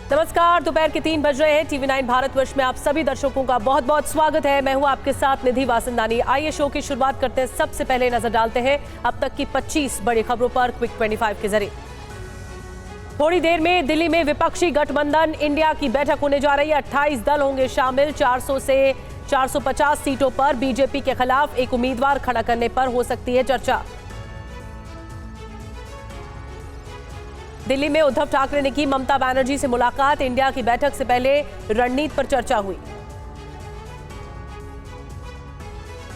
नमस्कार, दोपहर के 3 बज रहे हैं। TV9 भारतवर्ष में आप सभी दर्शकों का बहुत बहुत स्वागत है। मैं हूं आपके साथ निधि वासंदानी। आइए शो की शुरुआत करते हैं। सबसे पहले नजर डालते हैं अब तक की 25 बड़ी खबरों पर क्विक 25 के जरिए। थोड़ी देर में दिल्ली में विपक्षी गठबंधन इंडिया की बैठक होने जा रही है। 28 दल होंगे शामिल। 400 से 450 सीटों पर बीजेपी के खिलाफ एक उम्मीदवार खड़ा करने पर हो सकती है चर्चा। दिल्ली में उद्धव ठाकरे ने की ममता बनर्जी से मुलाकात। इंडिया की बैठक से पहले रणनीति पर चर्चा हुई।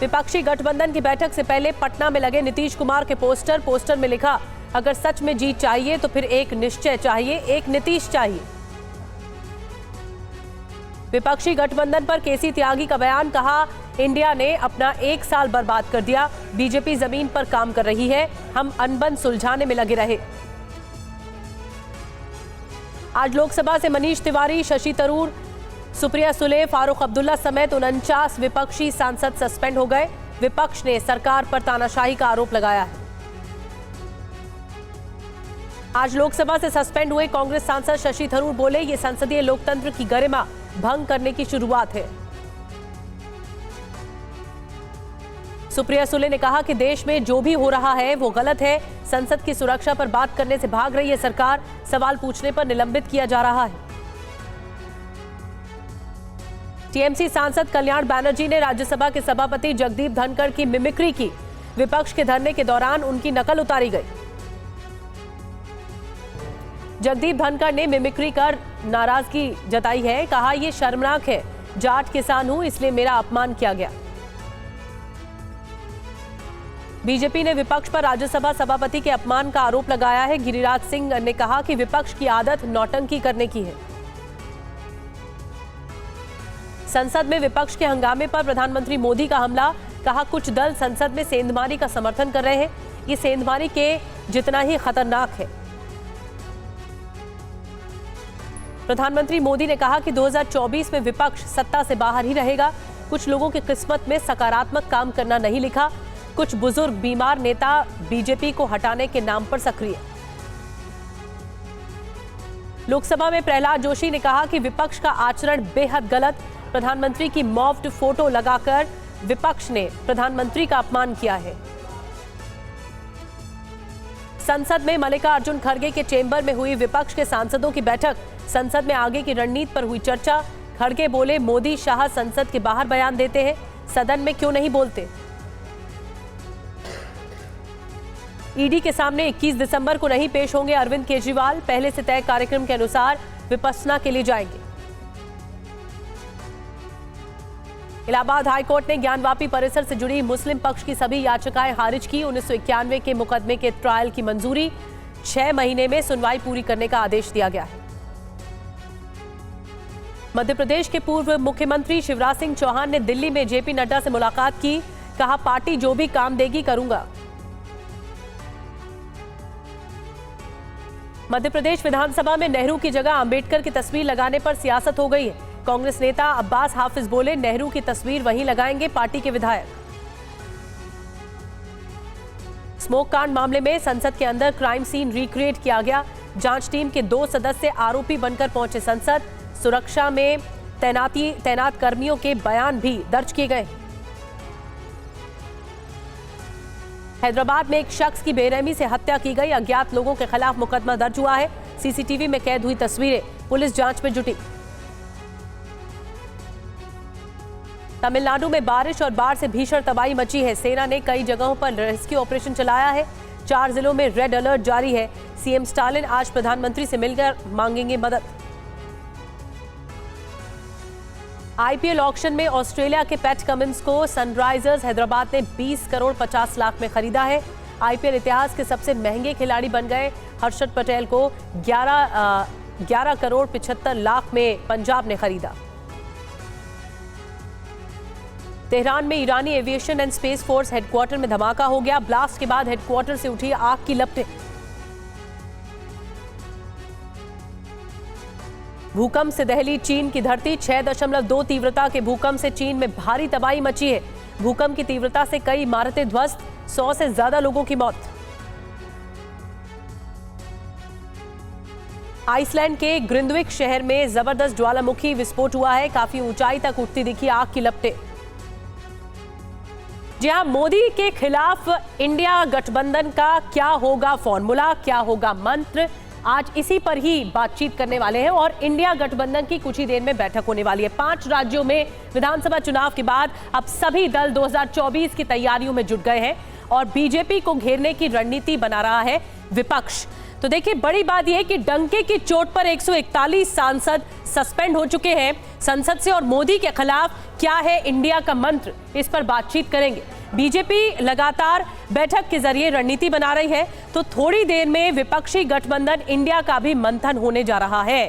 विपक्षी गठबंधन की बैठक से पहले पटना में लगे नीतीश कुमार के पोस्टर में लिखा, अगर सच में जीत चाहिए तो फिर एक निश्चय चाहिए, एक नीतीश चाहिए। विपक्षी गठबंधन पर केसी त्यागी का बयान, कहा इंडिया ने अपना 1 साल बर्बाद कर दिया। बीजेपी जमीन पर काम कर रही है, हम अनबन सुलझाने में लगे रहे। आज लोकसभा से मनीष तिवारी, शशि थरूर, सुप्रिया सुले, फारूक अब्दुल्ला समेत 49 विपक्षी सांसद सस्पेंड हो गए। विपक्ष ने सरकार पर तानाशाही का आरोप लगाया है। आज लोकसभा से सस्पेंड हुए कांग्रेस सांसद शशि थरूर बोले, ये संसदीय लोकतंत्र की गरिमा भंग करने की शुरुआत है। सुप्रिया सुले ने कहा कि देश में जो भी हो रहा है वो गलत है। संसद की सुरक्षा पर बात करने से भाग रही है सरकार। सवाल पूछने पर निलंबित किया जा रहा है। टीएमसी सांसद कल्याण बनर्जी ने राज्यसभा के सभापति जगदीप धनखड़ की मिमिक्री की। विपक्ष के धरने के दौरान उनकी नकल उतारी गई। जगदीप धनखड़ ने मिमिक्री कर नाराजगी जताई है। कहा, यह शर्मनाक है। जाट किसान हूं इसलिए मेरा अपमान किया गया। बीजेपी ने विपक्ष पर राज्यसभा सभापति के अपमान का आरोप लगाया है। गिरिराज सिंह ने कहा कि विपक्ष की आदत नौटंकी करने की है। संसद में विपक्ष के हंगामे पर प्रधानमंत्री मोदी का हमला, कहा कुछ दल संसद में सेंधमारी का समर्थन कर रहे हैं। ये सेंधमारी के जितना ही खतरनाक है। प्रधानमंत्री मोदी ने कहा कि 2024 में विपक्ष सत्ता से बाहर ही रहेगा। कुछ लोगों की किस्मत में सकारात्मक काम करना नहीं लिखा। कुछ बुजुर्ग बीमार नेता बीजेपी को हटाने के नाम पर सक्रिय। लोकसभा में प्रहलाद जोशी ने कहा कि विपक्ष का आचरण बेहद गलत। प्रधानमंत्री की मॉफ्ड फोटो लगाकर विपक्ष ने प्रधानमंत्री का अपमान किया है। संसद में मल्लिकार्जुन खड़गे के चेंबर में हुई विपक्ष के सांसदों की बैठक। संसद में आगे की रणनीति पर हुई चर्चा। खड़गे बोले, मोदी शाह संसद के बाहर बयान देते हैं, सदन में क्यों नहीं बोलते। ईडी के सामने 21 दिसंबर को नहीं पेश होंगे अरविंद केजरीवाल। पहले से तय कार्यक्रम के अनुसार विपश्यना के लिए जाएंगे। इलाहाबाद हाईकोर्ट ने ज्ञानवापी परिसर से जुड़ी मुस्लिम पक्ष की सभी याचिकाएं खारिज की। 1991 के मुकदमे के ट्रायल की मंजूरी। 6 महीने में सुनवाई पूरी करने का आदेश दिया गया है। मध्य प्रदेश के पूर्व मुख्यमंत्री शिवराज सिंह चौहान ने दिल्ली में जेपी नड्डा से मुलाकात की। कहा, पार्टी जो भी काम देगी करूंगा। मध्य प्रदेश विधानसभा में नेहरू की जगह अंबेडकर की तस्वीर लगाने पर सियासत हो गई है। कांग्रेस नेता अब्बास हाफिज बोले, नेहरू की तस्वीर वहीं लगाएंगे पार्टी के विधायक। स्मोक कांड मामले में संसद के अंदर क्राइम सीन रिक्रिएट किया गया। जांच टीम के 2 सदस्य आरोपी बनकर पहुंचे संसद। सुरक्षा में तैनात कर्मियों के बयान भी दर्ज किए गए। हैदराबाद में एक शख्स की बेरहमी से हत्या की गई। अज्ञात लोगों के खिलाफ मुकदमा दर्ज हुआ है। सीसीटीवी में कैद हुई तस्वीरें पुलिस जांच में जुटी। तमिलनाडु में बारिश और बाढ़ से भीषण तबाही मची है। सेना ने कई जगहों पर रेस्क्यू ऑपरेशन चलाया है। 4 जिलों में रेड अलर्ट जारी है। सीएम स्टालिन आज प्रधानमंत्री से मिलकर मांगेंगे मदद। आईपीएल ऑक्शन में ऑस्ट्रेलिया के पैट कमिंस को सनराइजर्स हैदराबाद ने 20 करोड़ 50 लाख में खरीदा है। आईपीएल इतिहास के सबसे महंगे खिलाड़ी बन गए। हर्षद पटेल को 11 करोड़ 75 लाख में पंजाब ने खरीदा। तेहरान में ईरानी aviation and space force headquarter में धमाका हो गया। ब्लास्ट के बाद हेडक्वार्टर से उठी आग की लपटें। भूकंप से दहली चीन की धरती। 6.2 तीव्रता के भूकंप से चीन में भारी तबाही मची है। भूकंप की तीव्रता से कई इमारतें ध्वस्त, 100 से ज्यादा लोगों की मौत। आइसलैंड के ग्रिंदविक शहर में जबरदस्त ज्वालामुखी विस्फोट हुआ है। काफी ऊंचाई तक उठती दिखी आग की लपटें। जी हां, मोदी के खिलाफ इंडिया गठबंधन का क्या होगा फॉर्मूला, क्या होगा मंत्र, आज इसी पर ही बातचीत करने वाले हैं। और इंडिया गठबंधन की कुछ ही देर में बैठक होने वाली है। 5 राज्यों में विधानसभा चुनाव के बाद अब सभी दल 2024 की तैयारियों में जुट गए हैं और बीजेपी को घेरने की रणनीति बना रहा है विपक्ष। तो देखिए, बड़ी बात यह है कि डंके की चोट पर 141 सांसद सस्पेंड हो चुके हैं संसद से, और मोदी के खिलाफ क्या है इंडिया का मंत्र, इस पर बातचीत करेंगे। बीजेपी लगातार बैठक के जरिए रणनीति बना रही है, तो थोड़ी देर में विपक्षी गठबंधन इंडिया का भी मंथन होने जा रहा है।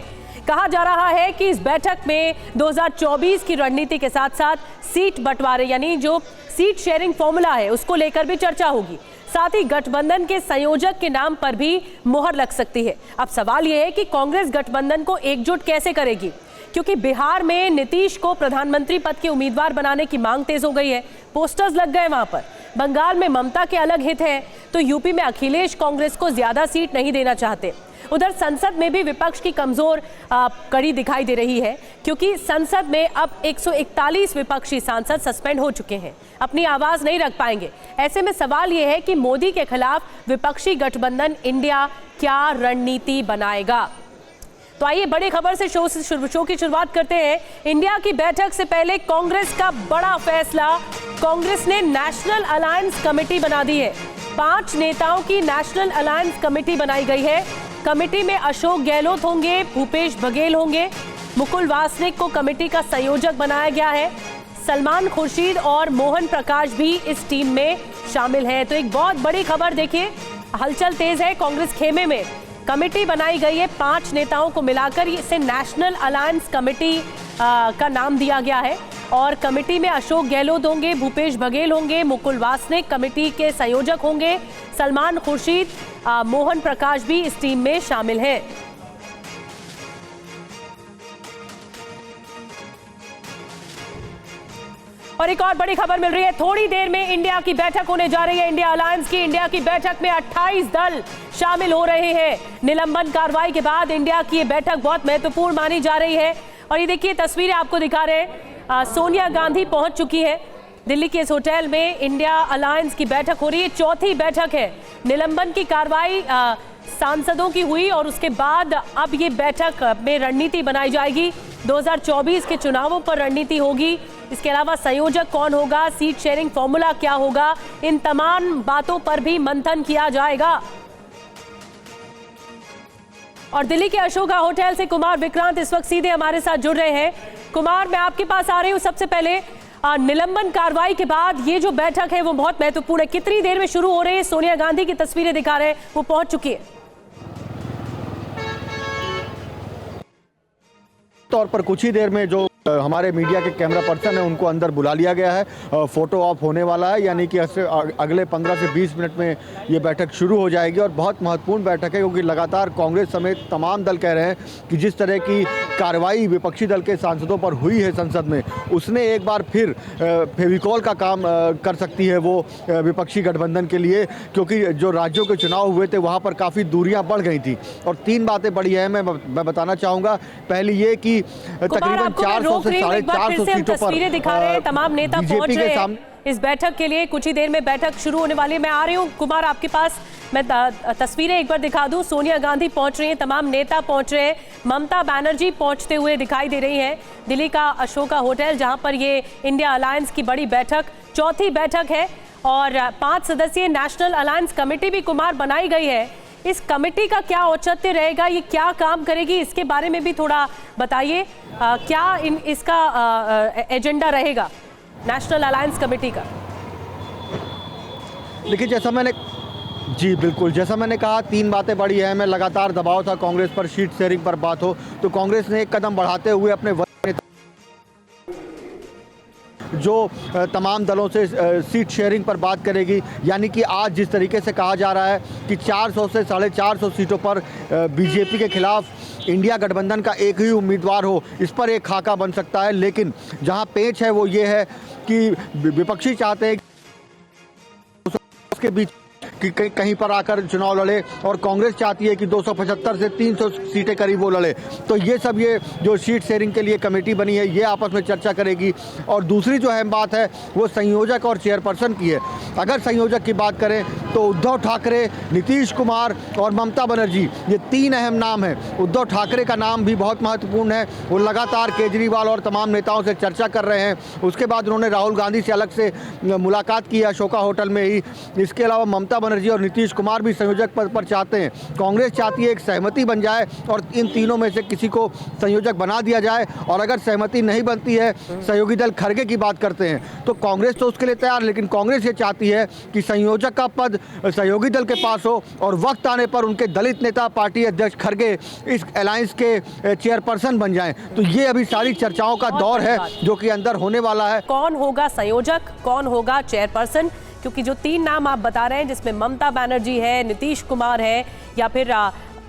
कहा जा रहा है कि इस बैठक में 2024 की रणनीति के साथ साथ सीट बंटवारे यानी जो सीट शेयरिंग फॉर्मूला है उसको लेकर भी चर्चा होगी। साथ ही गठबंधन के संयोजक के नाम पर भी मुहर लग सकती है। अब सवाल यह है कि कांग्रेस गठबंधन को एकजुट कैसे करेगी, क्योंकि बिहार में नीतीश को प्रधानमंत्री पद के उम्मीदवार बनाने की मांग तेज हो गई है, पोस्टर्स लग गए वहां पर। बंगाल में ममता के अलग हित हैं, तो यूपी में अखिलेश कांग्रेस को ज्यादा सीट नहीं देना चाहते। उधर संसद में भी विपक्ष की कमजोर कड़ी दिखाई दे रही है, क्योंकि संसद में अब 141 विपक्षी सांसद सस्पेंड हो चुके हैं, अपनी आवाज नहीं रख पाएंगे। ऐसे में सवाल यह है कि मोदी के खिलाफ विपक्षी गठबंधन इंडिया क्या रणनीति बनाएगा। तो आइए बड़ी खबर से शो की शुरुआत करते हैं। इंडिया की बैठक से पहले कांग्रेस का बड़ा फैसला, कांग्रेस ने नेशनल अलायंस कमेटी बना दी है। 5 नेताओं की नेशनल अलायंस कमेटी बनाई गई है। कमेटी में अशोक गहलोत होंगे, भूपेश बघेल होंगे, मुकुल वासनिक को कमेटी का संयोजक बनाया गया है। सलमान खुर्शीद और मोहन प्रकाश भी इस टीम में शामिल हैं। तो एक बहुत बड़ी खबर, देखिए हलचल तेज है कांग्रेस खेमे में। कमेटी बनाई गई है, 5 नेताओं को मिलाकर इसे नेशनल अलायंस कमेटी का नाम दिया गया है। और कमेटी में अशोक गहलोत होंगे, भूपेश बघेल होंगे, मुकुल वासनिक कमेटी के संयोजक होंगे, सलमान खुर्शीद, मोहन प्रकाश भी इस टीम में शामिल हैं। और एक और बड़ी खबर मिल रही है, थोड़ी देर में इंडिया की बैठक होने जा रही है, इंडिया अलायंस की। इंडिया की बैठक में 28 दल शामिल हो रहे हैं। निलंबन कार्रवाई के बाद इंडिया की ये बैठक बहुत महत्वपूर्ण मानी जा रही है। और ये देखिए तस्वीरें आपको दिखा रहे हैं, सोनिया गांधी पहुंच चुकी है दिल्ली के इस होटल में। इंडिया अलायंस की बैठक हो रही है, चौथी बैठक है। निलंबन की कार्रवाई सांसदों की हुई और उसके बाद अब ये बैठक में रणनीति बनाई जाएगी। 2024 के चुनावों पर रणनीति होगी। इसके अलावा संयोजक कौन होगा, सीट शेयरिंग फॉर्मूला क्या होगा, इन तमाम बातों पर भी मंथन किया जाएगा। और दिल्ली के अशोका होटल से कुमार विक्रांत इस वक्त सीधे हमारे साथ जुड़ रहे हैं। कुमार, मैं आपके पास आ रही हूँ। सबसे पहले निलंबन कार्रवाई के बाद ये जो बैठक है वो बहुत महत्वपूर्ण है, कितनी देर में शुरू हो रही है? सोनिया गांधी की तस्वीरें दिखा रहे हैं, वो पहुंच चुकी है। तौर पर कुछ ही देर में जो हमारे मीडिया के कैमरा पर्सन है उनको अंदर बुला लिया गया है। फोटो ऑफ होने वाला है, यानी कि अगले 15 से 20 मिनट में ये बैठक शुरू हो जाएगी। और बहुत महत्वपूर्ण बैठक है, क्योंकि लगातार कांग्रेस समेत तमाम दल कह रहे हैं कि जिस तरह की कार्रवाई विपक्षी दल के सांसदों पर हुई है संसद में, उसने एक बार फिर फेविकॉल का काम कर सकती है वो विपक्षी गठबंधन के लिए, क्योंकि जो राज्यों के चुनाव हुए थे वहाँ पर काफ़ी दूरियाँ बढ़ गई थी। और 3 बातें बड़ी अहम है, मैं बताना चाहूँगा। पहली ये कि तकरीबन 400 से 450 सीटों पर दिखा रहे हैं, तमाम नेता पहुंच रहे हैं इस बैठक के लिए। कुछ ही देर में बैठक शुरू होने वाली है। मैं आ रही हूं कुमार आपके पास, मैं तस्वीरें एक बार दिखा दूं। सोनिया गांधी पहुंच रही हैं, तमाम नेता पहुंच रहे हैं, ममता बनर्जी पहुंचते हुए दिखाई दे रही हैं। दिल्ली का अशोका होटल जहां पर ये इंडिया अलायंस की बड़ी बैठक, चौथी बैठक है। और 5 सदस्यीय नेशनल अलायंस कमेटी भी कुमार बनाई गई है। इस कमेटी का क्या औचित्य रहेगा, ये क्या काम करेगी, इसके बारे में भी थोड़ा बताइए। क्या इसका एजेंडा रहेगा नेशनल अलायंस कमेटी का? देखिए, जी बिल्कुल, जैसा मैंने कहा 3 बातें बड़ी अहम है। लगातार दबाव था कांग्रेस पर, सीट शेयरिंग पर बात हो तो कांग्रेस ने एक कदम बढ़ाते हुए अपने जो तमाम दलों से सीट शेयरिंग पर बात करेगी। यानी कि आज जिस तरीके से कहा जा रहा है कि 400 से 450 सीटों पर बीजेपी के खिलाफ इंडिया गठबंधन का एक ही उम्मीदवार हो, इस पर एक खाका बन सकता है। लेकिन जहां पेच है वो ये है कि विपक्षी चाहते हैं उसके बीच कि कहीं पर आकर चुनाव लड़े, और कांग्रेस चाहती है कि 275 से 300 सीटें करीब वो लड़े। तो ये सब, ये जो सीट शेयरिंग के लिए कमेटी बनी है, ये आपस में चर्चा करेगी। और दूसरी जो अहम बात है वो संयोजक और चेयरपर्सन की है। अगर संयोजक की बात करें तो उद्धव ठाकरे, नीतीश कुमार और ममता बनर्जी, ये 3 अहम नाम हैं। उद्धव ठाकरे का नाम भी बहुत महत्वपूर्ण है, वो लगातार केजरीवाल और तमाम नेताओं से चर्चा कर रहे हैं। उसके बाद उन्होंने राहुल गांधी से अलग से मुलाकात की अशोका होटल में ही। इसके अलावा ममता बनर्जी और नीतीश कुमार भी संयोजक पद पर चाहते हैं। कांग्रेस चाहती है एक सहमति बन जाए और इन तीनों में से किसी को संयोजक बना दिया जाए, और अगर सहमति नहीं बनती है, सहयोगी दल खड़गे की बात करते हैं, तो कांग्रेस तो उसके लिए तैयार, लेकिन कांग्रेस ये चाहती है कि संयोजक का पद सहयोगी दल के पास हो और वक्त आने पर उनके दलित नेता पार्टी अध्यक्ष खड़गे इस अलायंस के चेयरपर्सन बन जाएं। तो ये अभी सारी चर्चाओं का दौर है जो कि अंदर होने वाला है। कौन होगा संयोजक, कौन होगा चेयरपर्सन, क्योंकि जो 3 नाम आप बता रहे हैं जिसमें ममता बनर्जी है, नीतीश कुमार है या फिर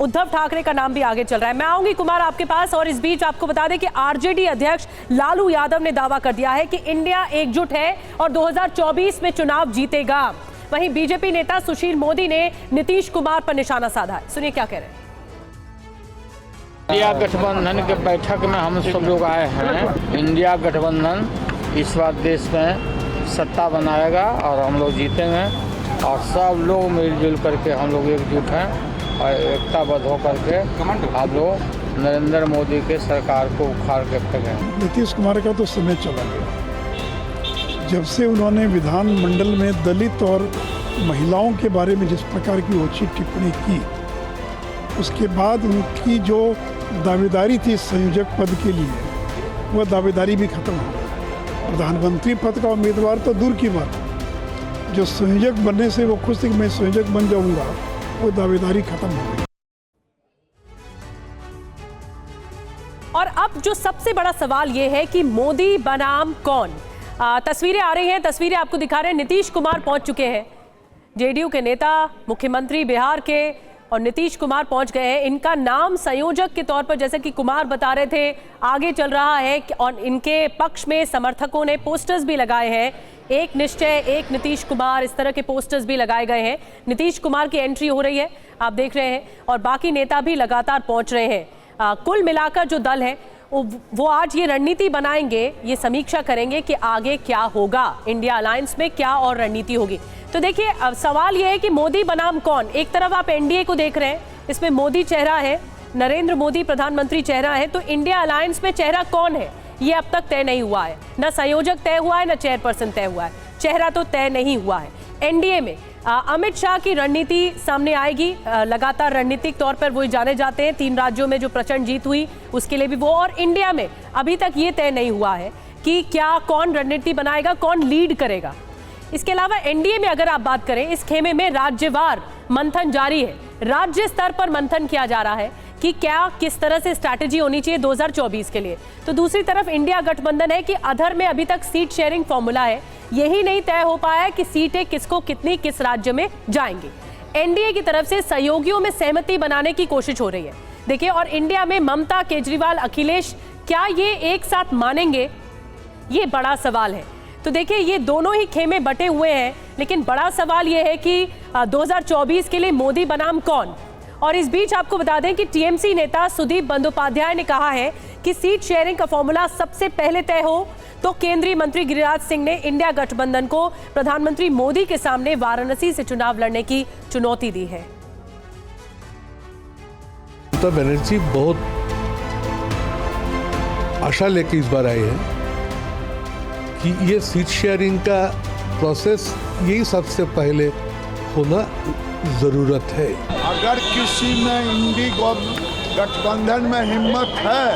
उद्धव ठाकरे का नाम भी आगे चल रहा है। मैं आऊंगी कुमार आपके पास, और इस बीच आपको बता दें कि आरजेडी अध्यक्ष लालू यादव ने दावा कर दिया है कि इंडिया एकजुट है और 2024 में चुनाव जीतेगा। वहीं बीजेपी नेता सुशील मोदी ने नीतीश कुमार पर निशाना साधा है। सुनिए क्या कह रहे हैं। इंडिया गठबंधन के बैठक में हम सब लोग आए हैं। इंडिया गठबंधन इस बार देश में सत्ता बनाएगा और हम लोग जीतेंगे, और सब लोग मिलजुल करके हम लोग एकजुट हैं और एकताबद्ध होकर के हम लोग नरेंद्र मोदी के सरकार को उखाड़ के फेंकें। नीतीश कुमार का तो समय चला गया। जब से उन्होंने विधानमंडल में दलित और महिलाओं के बारे में जिस प्रकार की ओछी टिप्पणी की, उसके बाद उनकी जो दावेदारी थी संयोजक पद के लिए, वह दावेदारी भी खत्म हो गई। प्रधानमंत्री पद का उम्मीदवार तो दूर की बात, जो संयोजक बनने से वो खुश थे कि मैं संयोजक बन जाऊंगा, वो दावेदारी खत्म हो गई। और अब जो सबसे बड़ा सवाल ये है कि मोदी बनाम कौन। तस्वीरें आ रही हैं, तस्वीरें आपको दिखा रहे हैं। नीतीश कुमार पहुंच चुके हैं, जेडीयू के नेता, मुख्यमंत्री बिहार के, और नीतीश कुमार पहुंच गए हैं। इनका नाम संयोजक के तौर पर, जैसे कि कुमार बता रहे थे, आगे चल रहा है, और इनके पक्ष में समर्थकों ने पोस्टर्स भी लगाए हैं। एक निश्चय, एक नीतीश कुमार, इस तरह के पोस्टर्स भी लगाए गए हैं। नीतीश कुमार की एंट्री हो रही है, आप देख रहे हैं, और बाकी नेता भी लगातार पहुंच रहे हैं। कुल मिलाकर जो दल है वो आज ये रणनीति बनाएंगे, ये समीक्षा करेंगे कि आगे क्या होगा, इंडिया अलायंस में क्या और रणनीति होगी। तो देखिए, अब सवाल ये है कि मोदी बनाम कौन। एक तरफ आप एनडीए को देख रहे हैं, इसमें मोदी चेहरा है, नरेंद्र मोदी प्रधानमंत्री चेहरा है, तो इंडिया अलायंस में चेहरा कौन है ये अब तक तय नहीं हुआ है। न संयोजक तय हुआ है, न चेयरपर्सन तय हुआ है, चेहरा तो तय नहीं हुआ है। एनडीए में अमित शाह की रणनीति सामने आएगी, लगातार रणनीतिक तौर पर वो जाने जाते हैं। 3 राज्यों में जो प्रचंड जीत हुई उसके लिए भी वो, और इंडिया में अभी तक ये तय नहीं हुआ है कि क्या कौन रणनीति बनाएगा, कौन लीड करेगा। इसके अलावा एनडीए में अगर आप बात करें, इस खेमे में राज्यवार मंथन जारी है, राज्य स्तर पर मंथन किया जा रहा है कि क्या किस तरह से स्ट्रैटेजी होनी चाहिए 2024 के लिए। तो दूसरी तरफ इंडिया गठबंधन है कि अधर में अभी तक सीट शेयरिंग फॉर्मूला है, यही नहीं तय हो पाया है कि सीटें किसको कितनी किस राज्य में जाएंगी। एनडीए की तरफ से सहयोगियों में सहमति बनाने की कोशिश हो रही है। देखिए, और इंडिया में ममता, केजरीवाल, अखिलेश, क्या ये एक साथ मानेंगे, ये बड़ा सवाल है। तो देखिए, ये दोनों ही खेमे बटे हुए हैं, लेकिन बड़ा सवाल ये है कि 2024 के लिए मोदी बनाम कौन। और इस बीच आपको बता दें कि टीएमसी नेता सुदीप बंदोपाध्याय ने कहा है कि सीट शेयरिंग का फॉर्मूला सबसे पहले तय हो, तो केंद्रीय मंत्री गिरिराज सिंह ने इंडिया गठबंधन को प्रधानमंत्री मोदी के सामने वाराणसी से चुनाव लड़ने की चुनौती दी है। ममता बनर्जी बहुत आशा लेके इस बार आए हैं कि ये सीट शेयरिंग का प्रोसेस यही सबसे पहले होना जरूरत है। अगर किसी में इंडी गठबंधन में हिम्मत है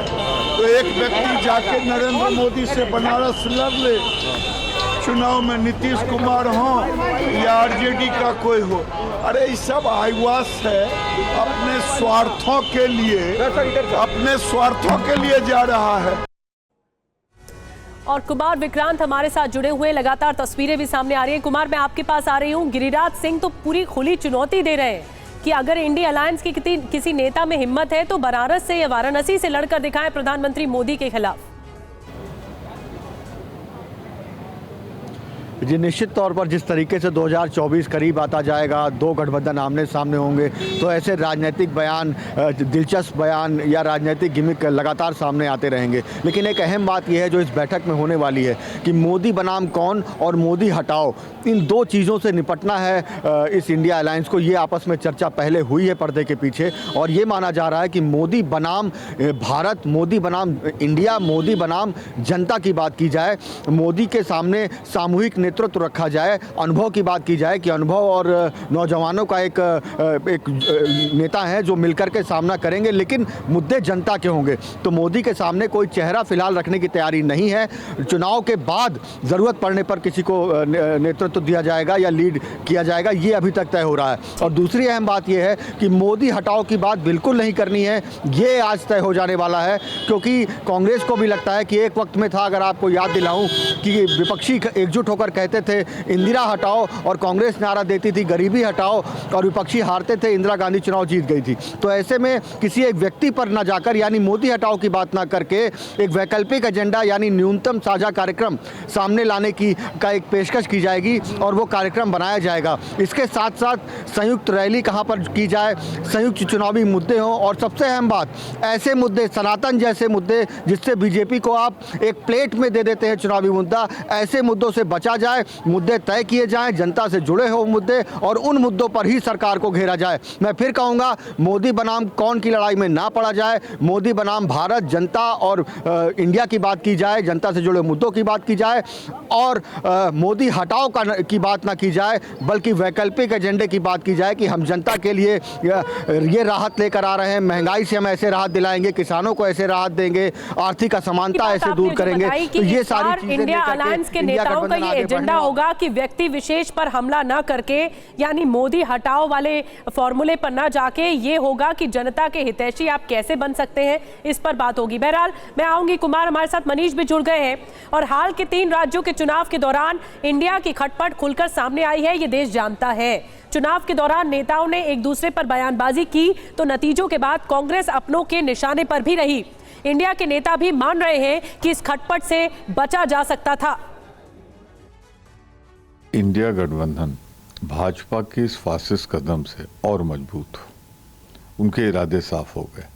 तो एक व्यक्ति जाके नरेंद्र मोदी से बनारस लड़ ले, चुनाव में नीतीश कुमार हो या आरजेडी का कोई हो। अरे ये सब आईवास है, अपने स्वार्थों के लिए जा रहा है। और कुमार विक्रांत हमारे साथ जुड़े हुए, लगातार तस्वीरें भी सामने आ रही हैं। कुमार, मैं आपके पास आ रही हूँ। गिरिराज सिंह तो पूरी खुली चुनौती दे रहे हैं कि अगर इंडिया अलायंस की किसी नेता में हिम्मत है तो बनारस से या वाराणसी से लड़कर दिखाएं प्रधानमंत्री मोदी के खिलाफ। निश्चित तौर पर जिस तरीके से 2024 करीब आता जाएगा, दो गठबंधन आमने सामने होंगे, तो ऐसे राजनीतिक बयान, दिलचस्प बयान या राजनीतिक गिमिक लगातार सामने आते रहेंगे। लेकिन एक अहम बात यह है जो इस बैठक में होने वाली है कि मोदी बनाम कौन और मोदी हटाओ, इन दो चीज़ों से निपटना है इस इंडिया अलायंस को। ये आपस में चर्चा पहले हुई है पर्दे के पीछे, और ये माना जा रहा है कि मोदी बनाम भारत, मोदी बनाम इंडिया, मोदी बनाम जनता की बात की जाए, मोदी के सामने सामूहिक नेतृत्व रखा जाए, अनुभव की बात की जाए कि अनुभव और नौजवानों का एक नेता है जो मिलकर के सामना करेंगे, लेकिन मुद्दे जनता के होंगे। तो मोदी के सामने कोई चेहरा फिलहाल रखने की तैयारी नहीं है। चुनाव के बाद ज़रूरत पड़ने पर किसी को नेतृत्व दिया जाएगा या लीड किया जाएगा, ये अभी तक तय हो रहा है। और दूसरी अहम बात यह है कि मोदी हटाओ की बात बिल्कुल नहीं करनी है, ये आज तय हो जाने वाला है, क्योंकि कांग्रेस को भी लगता है कि एक वक्त में था, अगर आपको याद दिलाऊं, कि विपक्षी एकजुट होकर कहते थे इंदिरा हटाओ, और कांग्रेस नारा देती थी गरीबी हटाओ, और विपक्षी हारते थे, इंदिरा गांधी चुनाव जीत गई थी। तो ऐसे में किसी एक व्यक्ति पर न जाकर, यानी मोदी हटाओ की बात ना करके, एक वैकल्पिक एजेंडा यानी न्यूनतम साझा कार्यक्रम सामने लाने की एक पेशकश की जाएगी और वो कार्यक्रम बनाया जाएगा। इसके साथ साथ संयुक्त रैली कहाँ पर की जाए, संयुक्त चुनावी मुद्दे हों, और सबसे अहम बात, ऐसे मुद्दे, सनातन जैसे मुद्दे जिससे बीजेपी को आप एक प्लेट में दे देते हैं चुनावी मुद्दा, ऐसे मुद्दों से बचा जाए, मुद्दे तय किए जाएं, जनता से जुड़े हो मुद्दे, और उन मुद्दों पर ही सरकार को घेरा जाए। मैं फिर कहूँगा, मोदी बनाम कौन की लड़ाई में ना पड़ा जाए, मोदी बनाम भारत, जनता और इंडिया की बात की जाए, जनता से जुड़े मुद्दों की बात की जाए, और मोदी हटाओ की बात ना की जाए, बल्कि वैकल्पिक एजेंडे की बात की जाए कि हम जनता के लिए ये राहत लेकर आ रहे हैं, महंगाई से हम ऐसे राहत दिलाएंगे, किसानों को ऐसे राहत देंगे, आर्थिक असमानता ऐसे दूर करेंगे। तो ये सारी चीजें इंडिया अलायंस के नेताओं का ये एजेंडा होगा कि व्यक्ति विशेष पर हमला न करके, यानी मोदी हटाओ वाले फॉर्मूले पर न जाके, ये होगा कि जनता के हितैषी आप कैसे बन सकते हैं, इस पर बात होगी। बहरहाल मैं आऊंगी कुमार, हमारे साथ मनीष भी जुड़ गए हैं। और हाल के 3 राज्यों के चुनाव के दौरान इंडिया की खटपट खुलकर सामने आई है, ये देश जानता है। चुनाव के दौरान नेताओं ने एक दूसरे पर बयानबाजी की, तो नतीजों के बाद कांग्रेस अपनों के निशाने पर भी रही। इंडिया के नेता भी मान रहे हैं कि इस खटपट से बचा जा सकता था। इंडिया गठबंधन भाजपा के इस फासिस्ट कदम से और मजबूत हो, उनके इरादे साफ हो गए।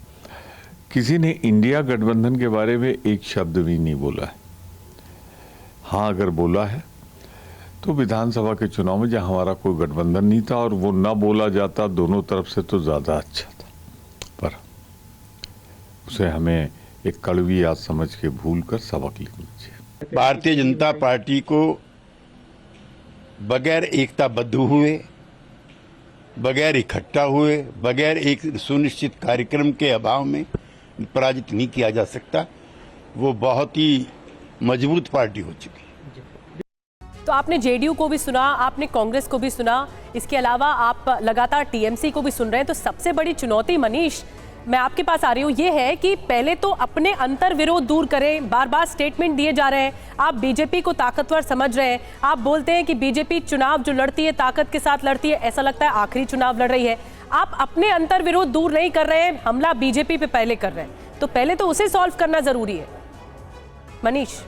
किसी ने इंडिया गठबंधन के बारे में एक शब्द भी नहीं बोला है। हाँ, अगर बोला है तो विधानसभा के चुनाव में जहाँ हमारा कोई गठबंधन नहीं था और वो ना बोला जाता दोनों तरफ से तो ज़्यादा अच्छा था, पर उसे हमें एक कड़वी याद समझ के भूल कर सबक लिखना चाहिए। भारतीय जनता पार्टी को बगैर एकताबद्ध हुए, बगैर इकट्ठा हुए, बगैर एक सुनिश्चित कार्यक्रम के अभाव में पराजित नहीं किया जा सकता। वो बहुत ही मजबूत पार्टी हो चुकी है। तो आपने जेडीयू को भी सुना, आपने कांग्रेस को भी सुना, इसके अलावा आप लगातार टीएमसी को भी सुन रहे हैं। तो सबसे बड़ी चुनौती, मनीष, मैं आपके पास आ रही हूँ, ये है कि पहले तो अपने अंतर विरोध दूर करें। बार बार स्टेटमेंट दिए जा रहे हैं, आप बीजेपी को ताकतवर समझ रहे हैं, आप बोलते हैं कि बीजेपी चुनाव जो लड़ती है ताकत के साथ लड़ती है, ऐसा लगता है आखिरी चुनाव लड़ रही है। आप अपने अंतर विरोध दूर नहीं कर रहे हैं, हमला बीजेपी पे पहले कर रहे हैं, तो पहले तो उसे सॉल्व करना जरूरी है। मनीष।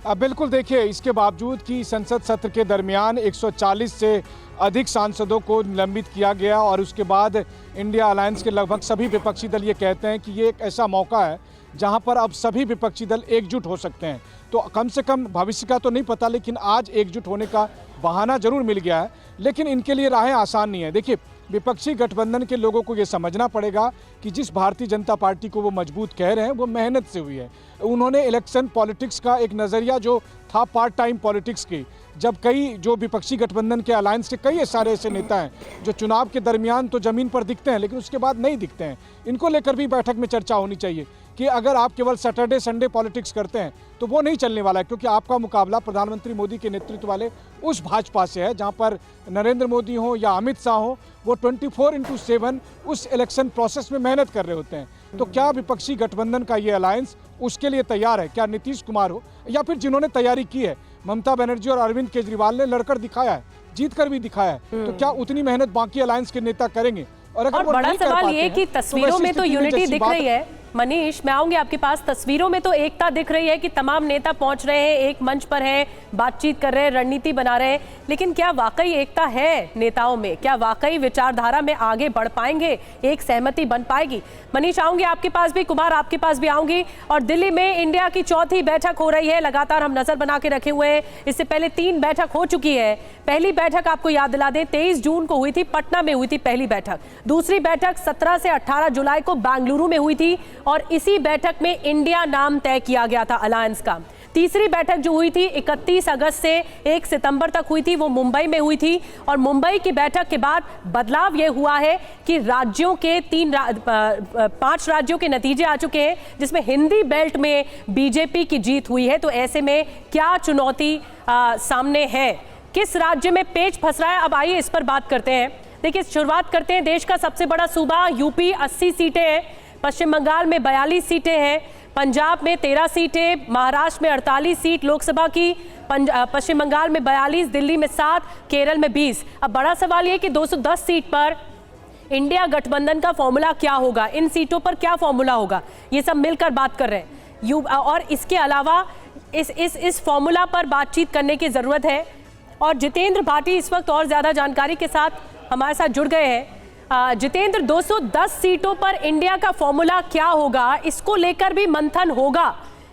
बिल्कुल, देखिए, इसके बावजूद कि संसद सत्र के दरमियान 140 से अधिक सांसदों को निलंबित किया गया और उसके बाद इंडिया अलायंस के लगभग सभी विपक्षी दल ये कहते हैं कि ये एक ऐसा मौका है जहां पर अब सभी विपक्षी दल एकजुट हो सकते हैं। तो कम से कम भविष्य का तो नहीं पता, लेकिन आज एकजुट होने का बहाना जरूर मिल गया है, लेकिन इनके लिए राहें आसान नहीं है। देखिए, विपक्षी गठबंधन के लोगों को ये समझना पड़ेगा कि जिस भारतीय जनता पार्टी को वो मजबूत कह रहे हैं वो मेहनत से हुई है। उन्होंने इलेक्शन पॉलिटिक्स का एक नज़रिया जो था पार्ट टाइम पॉलिटिक्स की, जब कई जो विपक्षी गठबंधन के अलायंस के कई सारे ऐसे नेता हैं जो चुनाव के दरमियान तो ज़मीन पर दिखते हैं लेकिन उसके बाद नहीं दिखते हैं, इनको लेकर भी बैठक में चर्चा होनी चाहिए कि अगर आप केवल सैटरडे संडे पॉलिटिक्स करते हैं तो वो नहीं चलने वाला है, क्योंकि आपका मुकाबला प्रधानमंत्री मोदी के नेतृत्व वाले उस भाजपा से है जहां पर नरेंद्र मोदी हो या अमित शाह हो, वो 24/7 उस इलेक्शन प्रोसेस में मेहनत कर रहे होते हैं। तो क्या विपक्षी गठबंधन का ये अलायंस उसके लिए तैयार है? क्या नीतीश कुमार हो या फिर जिन्होंने तैयारी की है, ममता बनर्जी और अरविंद केजरीवाल ने लड़कर दिखाया है, जीत कर भी दिखाया है, तो क्या उतनी मेहनत बाकी अलायंस के नेता करेंगे? और बड़ा सवाल ये कि तस्वीरों में तो यूनिटी दिख रही है मनीष, मैं आऊंगी आपके पास। तस्वीरों में तो एकता दिख रही है कि तमाम नेता पहुंच रहे हैं, एक मंच पर हैं, बातचीत कर रहे हैं, रणनीति बना रहे हैं, लेकिन क्या वाकई एकता है नेताओं में? क्या वाकई विचारधारा में आगे बढ़ पाएंगे? एक सहमति बन पाएगी? मनीष, आऊंगी आपके पास भी, कुमार आपके पास भी आऊंगी। और दिल्ली में इंडिया की चौथी बैठक हो रही है, लगातार हम नजर बना के रखे हुए हैं। इससे पहले 3 बैठक हो चुकी है। पहली बैठक आपको याद दिला दें 23 जून को हुई थी, पटना में हुई थी पहली बैठक। दूसरी बैठक 17 से 18 जुलाई को बेंगलुरु में हुई थी और इसी बैठक में इंडिया नाम तय किया गया था अलायंस का। तीसरी बैठक जो हुई थी 31 अगस्त से 1 सितंबर तक हुई थी, वो मुंबई में हुई थी। और मुंबई की बैठक के बाद बदलाव ये हुआ है कि राज्यों के 5 राज्यों के नतीजे आ चुके हैं, जिसमें हिंदी बेल्ट में बीजेपी की जीत हुई है। तो ऐसे में क्या चुनौती सामने है? किस राज्य में पेच फंस रहा है? अब आइए इस पर बात करते हैं। देखिए, शुरुआत करते हैं। देश का सबसे बड़ा सूबा यूपी 80 सीटें हैं, पश्चिम बंगाल में 42 सीटें हैं, पंजाब में 13 सीटें, महाराष्ट्र में 48 सीट लोकसभा की, पश्चिम बंगाल में 42, दिल्ली में 7, केरल में 20। अब बड़ा सवाल ये कि 210 सीट पर इंडिया गठबंधन का फॉर्मूला क्या होगा, इन सीटों पर क्या फॉर्मूला होगा, ये सब मिलकर बात कर रहे हैं। और इसके अलावा इस फॉर्मूला पर बातचीत करने की ज़रूरत है। और जितेंद्र भाटी इस वक्त और ज़्यादा जानकारी के साथ हमारे साथ जुड़ गए हैं। जितेंद्र, 210 सीटों पर इंडिया का फॉर्मूला क्या होगा, इसको लेकर भी मंथन होगा?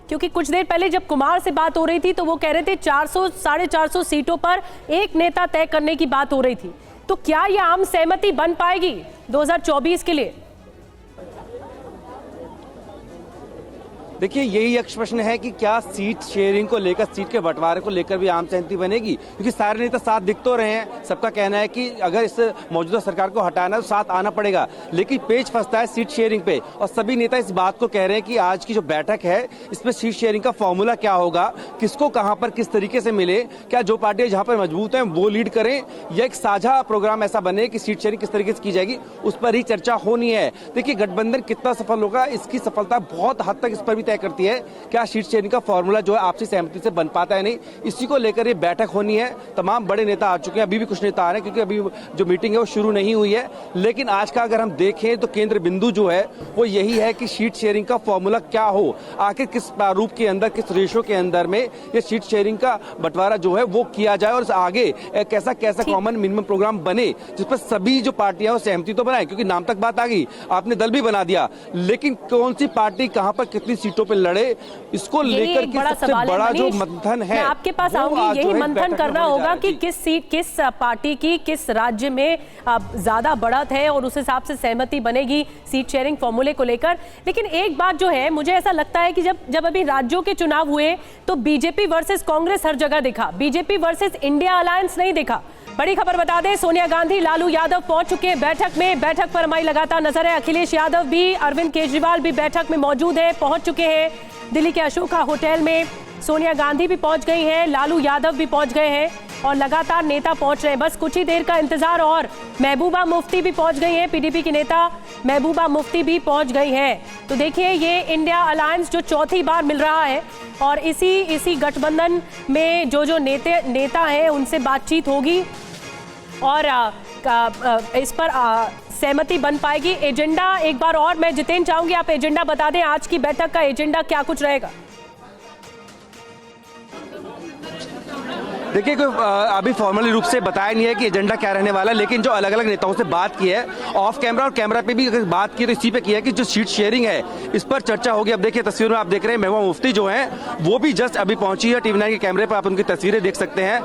क्योंकि कुछ देर पहले जब कुमार से बात हो रही थी तो वो कह रहे थे 400 साढ़े 400 सीटों पर एक नेता तय करने की बात हो रही थी। तो क्या यह आम सहमति बन पाएगी 2024 के लिए? देखिए, यही एक प्रश्न है कि क्या सीट शेयरिंग को लेकर, सीट के बंटवारे को लेकर भी आम सहमति बनेगी? क्योंकि सारे नेता साथ दिख तो रहे हैं, सबका कहना है कि अगर इस मौजूदा सरकार को हटाना है तो साथ आना पड़ेगा, लेकिन पेच फंसता है सीट शेयरिंग पे। और सभी नेता इस बात को कह रहे हैं कि आज की जो बैठक है इसमें सीट शेयरिंग का फॉर्मूला क्या होगा, किसको कहां पर किस तरीके से मिले, क्या जो पार्टियां जहां पर मजबूत हैं वो लीड करें, या एक साझा प्रोग्राम ऐसा बने कि सीट शेयरिंग किस तरीके से की जाएगी, उस पर ही चर्चा होनी है। देखिए, गठबंधन कितना सफल होगा, इसकी सफलता बहुत हद तक इस पर भी तय करती है क्या सीट शेयरिंग का फॉर्मूला जो है आपसी सहमति से बन पाता है नहीं। इसी को लेकर ये बैठक होनी है। तमाम बड़े नेता आ चुके हैं, अभी भी कुछ नेता आ रहे हैं क्योंकि अभी जो मीटिंग है वो शुरू नहीं हुई है। लेकिन आज का अगर हम देखें तो केंद्र बिंदु जो है वो यही है कि सीट शेयरिंग का फॉर्मूला क्या हो, आखिर किस प्रारूप के अंदर, किस रेशो के अंदर में ये सीट शेयरिंग का बंटवारा जो है वो किया जाए और आगे कैसा कॉमन मिनिमम प्रोग्राम बने जिस पर सभी जो पार्टियां वो सहमति तो बनाए। क्योंकि नाम तक बात आ गई, आपने दल भी बना दिया, लेकिन कौन सी पार्टी कहां पर कितनी सीटों पर लड़े, इसको लेकर के सबसे बड़ा जो मंथन है, मैं आपके पास आऊंगी। यही मंथन करना होगा कि किस सीट, किस पार्टी की किस राज्य में ज्यादा बढ़त है और उस हिसाब से सहमति बनेगी सीट शेयरिंग फॉर्मूले को लेकर। लेकिन एक बात जो है, मुझे ऐसा लगता है कि जब अभी राज्यों के चुनाव हुए तो बीजेपी वर्सेस कांग्रेस हर जगह दिखा, बीजेपी वर्सेस इंडिया अलायंस नहीं दिखा। बड़ी खबर बता दें, सोनिया गांधी, लालू यादव पहुंच चुके हैं बैठक में। बैठक पर हमारी लगातार नजर है। अखिलेश यादव भी, अरविंद केजरीवाल भी बैठक में मौजूद है, पहुंच चुके हैं। दिल्ली के अशोका होटल में सोनिया गांधी भी पहुंच गई हैं, लालू यादव भी पहुंच गए हैं और लगातार नेता पहुंच रहे हैं। बस कुछ ही देर का इंतजार और महबूबा मुफ्ती भी पहुंच गई हैं, पीडीपी की नेता महबूबा मुफ्ती भी पहुंच गई हैं। तो देखिए, ये इंडिया अलायंस जो चौथी बार मिल रहा है और इसी गठबंधन में जो नेता हैं उनसे बातचीत होगी और इस पर सहमति बन पाएगी। एजेंडा एक बार और मैं जितेंद्र चाहूंगी, आप एजेंडा बता दें, आज की बैठक का एजेंडा क्या कुछ रहेगा? देखिए, कोई अभी फॉर्मली रूप से बताया नहीं है कि एजेंडा क्या रहने वाला है, लेकिन जो अलग अलग नेताओं से बात की है ऑफ कैमरा और कैमरा पे भी अगर बात की तो इसी पे की है कि जो सीट शेयरिंग है इस पर चर्चा होगी। अब देखिए, तस्वीर में आप देख रहे हैं महबूबा मुफ्ती जो हैं वो भी जस्ट अभी पहुंची है। टीवी 9 के कैमरे पर आप उनकी तस्वीरें देख सकते हैं,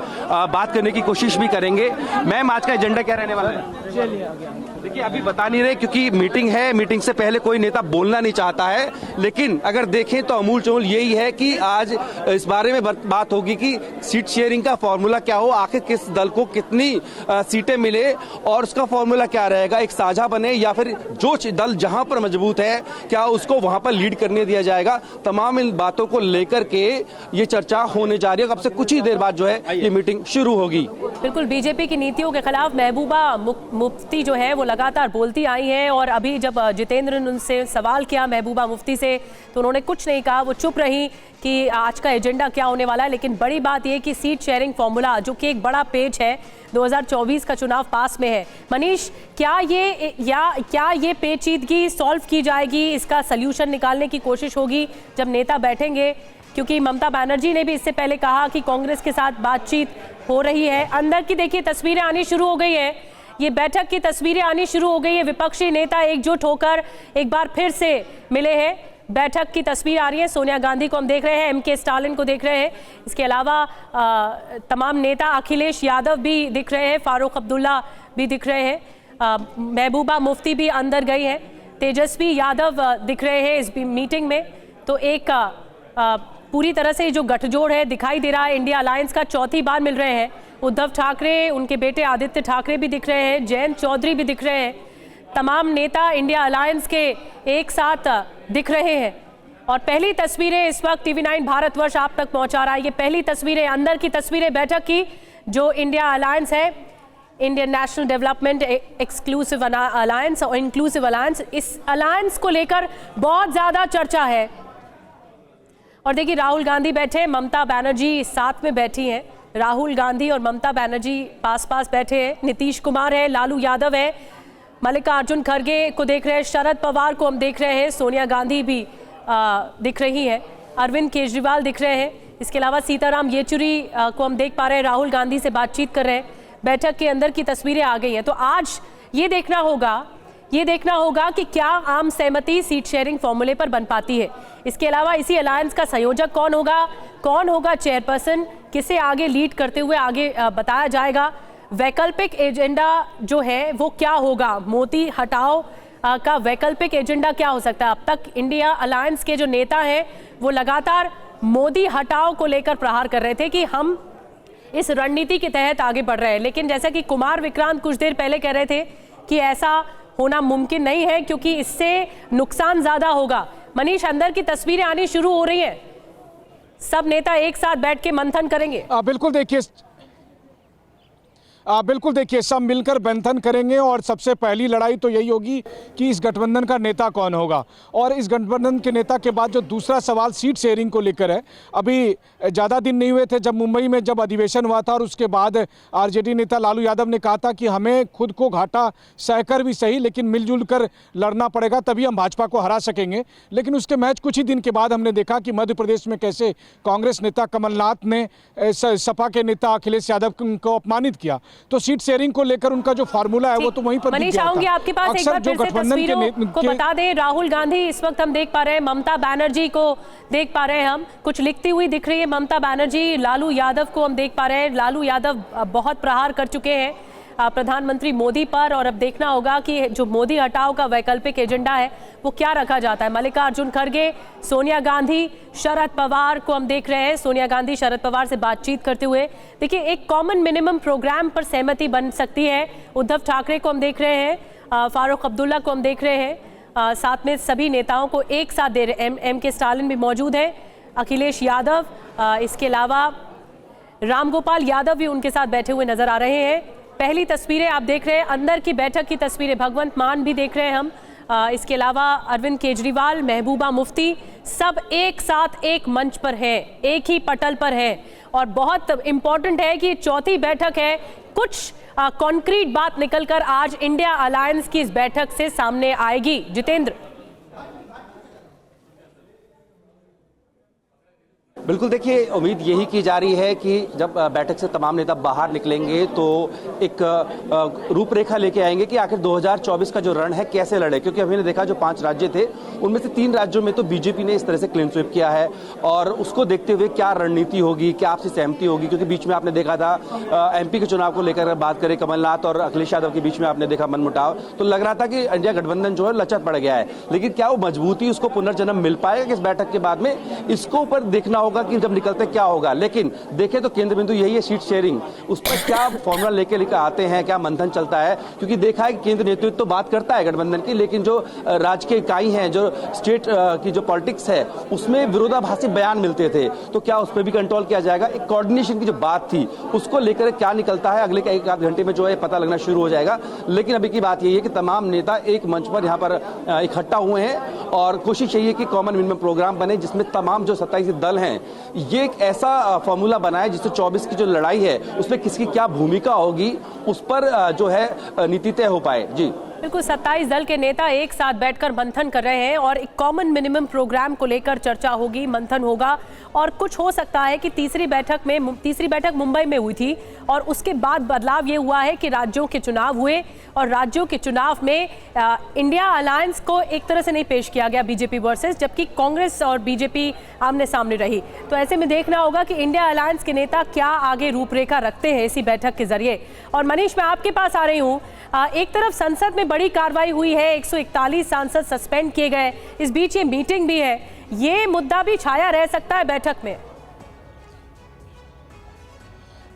बात करने की कोशिश भी करेंगे। मैम, आज का एजेंडा क्या रहने वाला है? देखिए, अभी बता नहीं रहे क्योंकि मीटिंग है, मीटिंग से पहले कोई नेता बोलना नहीं चाहता है, लेकिन अगर देखें तो अमूल चमूल यही है कि आज इस बारे में बात होगी कि सीट शेयरिंग का फॉर्मूला क्या हो, आखिर किस दल को कितनी सीटें मिले और उसका फॉर्मूला क्या रहेगा, एक साझा बने या फिर जो दल जहां पर मजबूत है क्या उसको वहां पर लीड करने दिया जाएगा। तमाम इन बातों को लेकर के ये चर्चा होने जा रही है। अब से कुछ ही देर बाद जो है ये मीटिंग शुरू होगी। बिल्कुल, बीजेपी की नीतियों के खिलाफ महबूबा मुफ्ती जो है वो लगातार लगातार बोलती आई हैं और अभी जब जितेंद्र ने उनसे सवाल किया महबूबा मुफ्ती से तो उन्होंने कुछ नहीं कहा, वो चुप रही कि आज का एजेंडा क्या होने वाला है। लेकिन बड़ी बात यह कि सीट शेयरिंग फॉर्मूला जो कि एक बड़ा पेज है, 2024 का चुनाव पास में है। मनीष, क्या ये पेचीदगी सॉल्व की जाएगी, इसका सल्यूशन निकालने की कोशिश होगी जब नेता बैठेंगे? क्योंकि ममता बनर्जी ने भी इससे पहले कहा कि कांग्रेस के साथ बातचीत हो रही है। अंदर की देखिए तस्वीरें आनी शुरू हो गई है, ये बैठक की तस्वीरें आनी शुरू हो गई है। विपक्षी नेता एकजुट होकर एक बार फिर से मिले हैं। बैठक की तस्वीर आ रही है, सोनिया गांधी को हम देख रहे हैं, एमके स्टालिन को देख रहे हैं। इसके अलावा तमाम नेता, अखिलेश यादव भी दिख रहे हैं, फारूक अब्दुल्ला भी दिख रहे हैं, महबूबा मुफ्ती भी अंदर गई हैं, तेजस्वी यादव दिख रहे हैं इस मीटिंग में। तो एक पूरी तरह से जो गठजोड़ है दिखाई दे रहा है। इंडिया अलायंस का चौथी बार मिल रहे हैं। उद्धव ठाकरे, उनके बेटे आदित्य ठाकरे भी दिख रहे हैं, जयंत चौधरी भी दिख रहे हैं। तमाम नेता इंडिया अलायंस के एक साथ दिख रहे हैं। और पहली तस्वीरें इस वक्त TV9 भारतवर्ष आप तक पहुंचा रहा है। ये पहली तस्वीरें, अंदर की तस्वीरें बैठक की, जो इंडिया अलायंस है, Indian national development exclusive alliance और इंक्लूसिव अलायंस। इस अलायंस को लेकर बहुत ज़्यादा चर्चा है। और देखिए राहुल गांधी बैठे, ममता बनर्जी साथ में बैठी हैं। राहुल गांधी और ममता बनर्जी पास पास बैठे हैं। नीतीश कुमार है, लालू यादव है, मल्लिकार्जुन खड़गे को देख रहे हैं, शरद पवार को हम देख रहे हैं, सोनिया गांधी भी दिख रही है, अरविंद केजरीवाल दिख रहे हैं। इसके अलावा सीताराम येचुरी को हम देख पा रहे हैं, राहुल गांधी से बातचीत कर रहे हैं। बैठक के अंदर की तस्वीरें आ गई हैं। तो आज ये देखना होगा कि क्या आम सहमति सीट शेयरिंग फॉर्मूले पर बन पाती है। इसके अलावा इसी अलायंस का संयोजक कौन होगा चेयरपर्सन, किसे आगे लीड करते हुए आगे बताया जाएगा। वैकल्पिक एजेंडा जो है वो क्या होगा, मोदी हटाओ का वैकल्पिक एजेंडा क्या हो सकता है। अब तक इंडिया अलायंस के जो नेता हैं वो लगातार मोदी हटाओ को लेकर प्रहार कर रहे थे कि हम इस रणनीति के तहत आगे बढ़ रहे हैं। लेकिन जैसा कि कुमार विक्रांत कुछ देर पहले कह रहे थे कि ऐसा होना मुमकिन नहीं है क्योंकि इससे नुकसान ज्यादा होगा। मनीष, अंदर की तस्वीरें आनी शुरू हो रही हैं, सब नेता एक साथ बैठ के मंथन करेंगे। बिल्कुल देखिए सब मिलकर मंथन करेंगे और सबसे पहली लड़ाई तो यही होगी कि इस गठबंधन का नेता कौन होगा। और इस गठबंधन के नेता के बाद जो दूसरा सवाल सीट शेयरिंग को लेकर है, अभी ज़्यादा दिन नहीं हुए थे जब मुंबई में जब अधिवेशन हुआ था और उसके बाद आरजेडी नेता लालू यादव ने कहा था कि हमें खुद को घाटा सहकर भी सही लेकिन मिलजुल कर लड़ना पड़ेगा, तभी हम भाजपा को हरा सकेंगे। लेकिन उसके मैच कुछ ही दिन के बाद हमने देखा कि मध्य प्रदेश में कैसे कांग्रेस नेता कमलनाथ ने सपा के नेता अखिलेश यादव को अपमानित किया। तो सीट शेयरिंग को लेकर उनका जो फार्मूला है वो तो वहीं पर मनीष, आऊंगी आपके पास एक बार फिर से तस्वीरों को बता दें। राहुल गांधी इस वक्त हम देख पा रहे हैं, ममता बनर्जी को देख पा रहे हैं, हम कुछ लिखती हुई दिख रही है ममता बनर्जी। लालू यादव को हम देख पा रहे हैं, लालू यादव बहुत प्रहार कर चुके हैं प्रधानमंत्री मोदी पर। और अब देखना होगा कि जो मोदी हटाओ का वैकल्पिक एजेंडा है वो क्या रखा जाता है। मल्लिकार्जुन खड़गे, सोनिया गांधी, शरद पवार को हम देख रहे हैं, सोनिया गांधी शरद पवार से बातचीत करते हुए। देखिए एक कॉमन मिनिमम प्रोग्राम पर सहमति बन सकती है। उद्धव ठाकरे को हम देख रहे हैं, फारूक अब्दुल्ला को हम देख रहे हैं, साथ में सभी नेताओं को एक साथ दे रहे हैं। एमके स्टालिन भी मौजूद है, अखिलेश यादव, इसके अलावा रामगोपाल यादव भी उनके साथ बैठे हुए नजर आ रहे हैं। पहली तस्वीरें आप देख रहे हैं, अंदर की बैठक की तस्वीरें, भगवंत मान भी देख रहे हैं हम, इसके अलावा अरविंद केजरीवाल, महबूबा मुफ्ती, सब एक साथ एक मंच पर है, एक ही पटल पर है। और बहुत इंपॉर्टेंट है कि चौथी बैठक है, कुछ कॉन्क्रीट बात निकलकर आज इंडिया अलायंस की इस बैठक से सामने आएगी। जितेंद्र। बिल्कुल देखिए, उम्मीद यही की जा रही है कि जब बैठक से तमाम नेता बाहर निकलेंगे तो एक रूपरेखा लेके आएंगे कि आखिर 2024 का जो रण है कैसे लड़े। क्योंकि अभी ने देखा जो 5 राज्य थे उनमें से 3 राज्यों में तो बीजेपी ने इस तरह से क्लीन स्वीप किया है और उसको देखते हुए क्या रणनीति होगी, क्या आपसी सहमति होगी। क्योंकि बीच में आपने देखा था एमपी के चुनाव को लेकर बात करें, कमलनाथ और अखिलेश यादव के बीच में आपने देखा मनमुटाव, तो लग रहा था कि इंडिया गठबंधन जो है लचर पड़ गया है। लेकिन क्या वो मजबूती, उसको पुनर्जन्म मिल पाएगा कि इस बैठक के बाद में, इसको ऊपर देखना होगा होगा कि जब निकलते क्या होगा, लेकिन देखें तो केंद्र बिंदु यही है सीट शेयरिंग। उस पर क्या फॉर्मूला लेकर आते हैं, क्या मंथन चलता है, क्योंकि देखा है कि केंद्र नेतृत्व तो बात करता है गठबंधन की, लेकिन जो राज्य के इकाई हैं, जो स्टेट की जो पॉलिटिक्स है, उसमें विरोधाभासी बयान मिलते थे। तो क्या उस पर भी कंट्रोल किया जाएगा? एक कोऑर्डिनेशन की जो बात थी उसको लेकर क्या निकलता है, अगले एक आध घंटे में जो है पता लगना शुरू हो जाएगा। लेकिन अभी की बात यही है कि तमाम नेता एक मंच पर यहाँ पर इकट्ठा हुए हैं और कोशिश यही है कि कॉमन मिनिमम प्रोग्राम बने जिसमें तमाम जो 27 दल हैं ये एक ऐसा फॉर्मूला बनाए जिससे 24 की जो लड़ाई है उसमें किसकी क्या भूमिका होगी उस पर जो है नीति तय हो पाए। जी बिल्कुल, 27 दल के नेता एक साथ बैठकर मंथन कर रहे हैं और एक कॉमन मिनिमम प्रोग्राम को लेकर चर्चा होगी, मंथन होगा। और कुछ हो सकता है कि तीसरी बैठक मुंबई में हुई थी और उसके बाद बदलाव ये हुआ है कि राज्यों के चुनाव हुए और राज्यों के चुनाव में इंडिया अलायंस को एक तरह से नहीं पेश किया गया बीजेपी वर्सेस, जबकि कांग्रेस और बीजेपी आमने सामने रही। तो ऐसे में देखना होगा कि इंडिया अलायंस के नेता क्या आगे रूपरेखा रखते हैं इसी बैठक के जरिए। और मनीष, मैं आपके पास आ रही हूँ। एक तरफ संसद में बड़ी कार्रवाई हुई है, 141 सांसद सस्पेंड किए गए, इस बीच ये मीटिंग भी है, ये मुद्दा भी छाया रह सकता है बैठक में।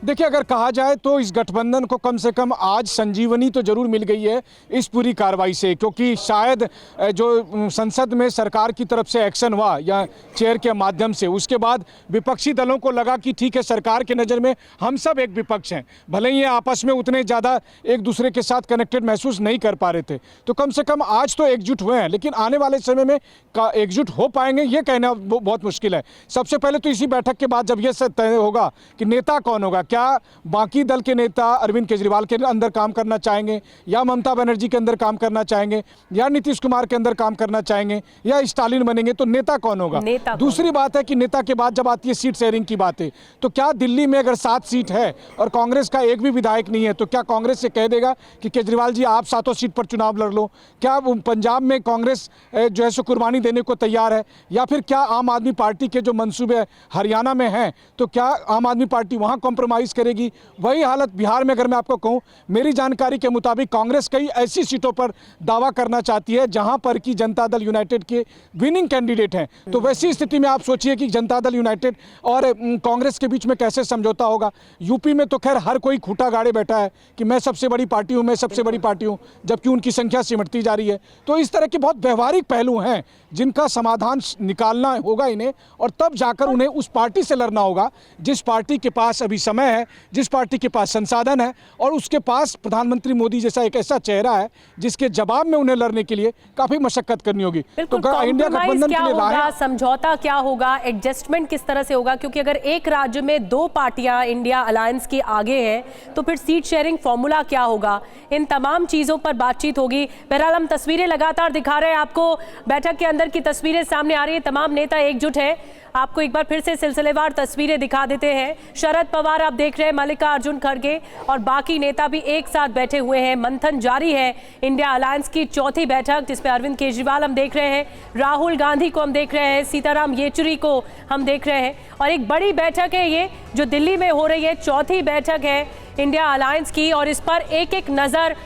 देखिए, अगर कहा जाए तो इस गठबंधन को कम से कम आज संजीवनी तो जरूर मिल गई है इस पूरी कार्रवाई से, क्योंकि शायद जो संसद में सरकार की तरफ से एक्शन हुआ या चेयर के माध्यम से, उसके बाद विपक्षी दलों को लगा कि ठीक है, सरकार के नज़र में हम सब एक विपक्ष हैं, भले ही ये आपस में उतने ज़्यादा एक दूसरे के साथ कनेक्टेड महसूस नहीं कर पा रहे थे, तो कम से कम आज तो एकजुट हुए हैं। लेकिन आने वाले समय में एकजुट हो पाएंगे ये कहना बहुत मुश्किल है। सबसे पहले तो इसी बैठक के बाद जब ये तय होगा कि नेता कौन होगा, क्या बाकी दल के नेता अरविंद केजरीवाल के अंदर काम करना चाहेंगे या ममता बनर्जी के अंदर काम करना चाहेंगे या नीतीश कुमार के अंदर काम करना चाहेंगे या स्टालिन बनेंगे, तो नेता कौन होगा। दूसरी बात है कि नेता के बाद जब आती है सीट शेयरिंग की बातें, तो क्या दिल्ली में अगर 7 सीट है और कांग्रेस का एक भी विधायक नहीं है, तो क्या कांग्रेस से कह देगा कि केजरीवाल जी आप 7 सीट पर चुनाव लड़ लो? क्या पंजाब में कांग्रेस जो है सो कुर्बानी देने को तैयार है? या फिर क्या आम आदमी पार्टी के जो मंसूबे हरियाणा में हैं, तो क्या आम आदमी पार्टी वहां कॉम्प्रोमाइज करेगी? वही हालत बिहार में अगर मैं आपको कहूं, मेरी जानकारी के मुताबिक कांग्रेस कई ऐसी सीटों पर दावा करना चाहती है जहां पर कि जनता दल यूनाइटेड के विनिंग कैंडिडेट हैं। तो वैसी स्थिति में आप सोचिए कि जनता दल यूनाइटेड और कांग्रेस के बीच में कैसे समझौता होगा। यूपी में तो खैर हर कोई खूंटा गाड़े बैठा है कि मैं सबसे बड़ी पार्टी हूं, मैं सबसे बड़ी पार्टी हूं, जबकि उनकी संख्या सिमटती जा रही है। तो इस तरह के बहुत व्यवहारिक पहलू हैं जिनका समाधान निकालना होगा इन्हें, और तब जाकर उन्हें उस पार्टी से लड़ना होगा जिस पार्टी के पास अभी समय है, जिस पार्टी के पास संसाधन है और उसके पास प्रधानमंत्री मोदी जैसा एक ऐसा चेहरा है जिसके जवाब में उन्हें लड़ने के लिए काफी मशक्कत करनी होगी। तो इंडिया गठबंधन के लिए राह, समझौता क्या होगा, एडजस्टमेंट किस तरह से होगा? क्योंकि अगर एक राज्य में 2 पार्टियां इंडिया अलायंस की आगे हैं तो फिर सीट शेयरिंग फॉर्मूला क्या होगा? इन तमाम चीजों पर बातचीत होगी। बहरहाल हम तस्वीरें लगातार दिखा रहे हैं आपको, बैठक के अंदर की तस्वीरें सामने आ रही है, तमाम नेता एकजुट है। आपको एक बार फिर से सिलसिलेवार तस्वीरें दिखा देते हैं। शरद पवार आप देख रहे हैं, मल्लिकार्जुन खड़गे और बाकी नेता भी एक साथ बैठे हुए हैं। मंथन जारी है इंडिया अलायंस की 4थी बैठक, जिसमें अरविंद केजरीवाल हम देख रहे हैं, राहुल गांधी को हम देख रहे हैं, सीताराम येचुरी को हम देख रहे हैं। और एक बड़ी बैठक है ये जो दिल्ली में हो रही है, 4थी बैठक है इंडिया अलायंस की, और इस पर एक एक नज़र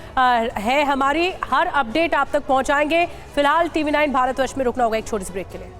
है हमारी। हर अपडेट आप तक पहुंचाएंगे। फिलहाल TV9 भारतवर्ष में रुकना होगा एक छोटी सी ब्रेक के लिए।